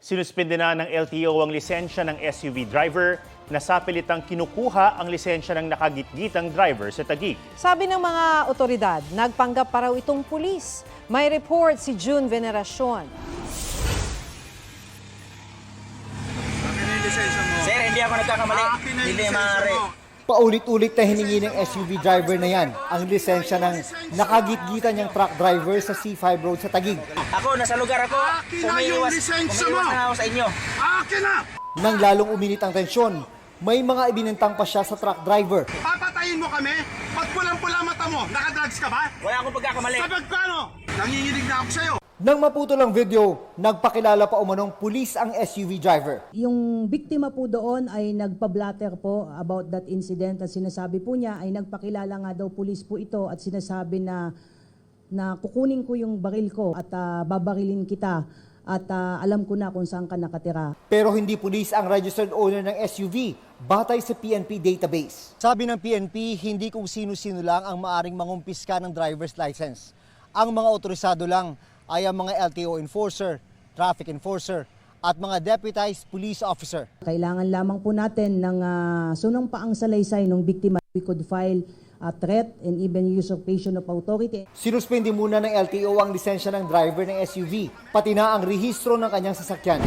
Sinuspinde na ng LTO ang lisensya ng SUV driver na sa pilitang kinukuha ang lisensya ng nakagitgitang driver sa Taguig. Sabi ng mga otoridad, nagpanggap pa raw itong pulis. May report si June Veneracion. Sir, hindi ako nagkakamali. Hindi maaari. Paulit-ulit na hiningi ng SUV driver na yan ang lisensya ng nakagitgitan niyang truck driver sa C5 Road sa Taguig. Ako, nasa lugar ako. Umiiwas na ako sa inyo. Nang lalong uminit ang tensyon, may mga ibinintang pa siya sa truck driver. Papatayin mo kami? Pag pulang-pula mata mo, nakadrugs ka ba? Wala akong pagkakamali. Sabag ka ano? Nanginginig na ako sa'yo. Nang maputol ang video, nagpakilala pa umanong pulis ang SUV driver. Yung biktima po doon ay nagpa-blatter po about that incident at sinasabi po niya ay nagpakilala nga daw pulis po ito at sinasabi na kukunin ko yung baril ko at babarilin kita at alam ko na kung saan ka nakatira. Pero hindi pulis ang registered owner ng SUV, batay sa PNP database. Sabi ng PNP, hindi kung sino-sino lang ang maaring mangumpiska ng driver's license. Ang mga otorisado lang ay ang mga LTO enforcer, traffic enforcer, at mga deputized police officer. Kailangan lamang po natin ng sunang paang salaysay ng biktima. We could file a threat and even usurpation of authority. Sinuspindi muna ng LTO ang lisensya ng driver ng SUV, pati na ang rehistro ng kanyang sasakyan.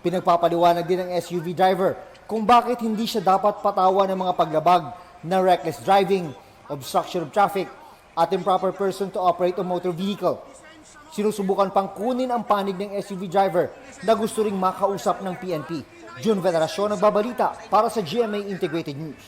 Pinagpapaliwanag din ng SUV driver kung bakit hindi siya dapat patawan ng mga paglabag na reckless driving, obstruction of traffic, at improper person to operate a motor vehicle. Sinusubukan pang kunin ang panig ng SUV driver na gusto ring makausap ng PNP. June Veneracion nagbabalita para sa GMA Integrated News.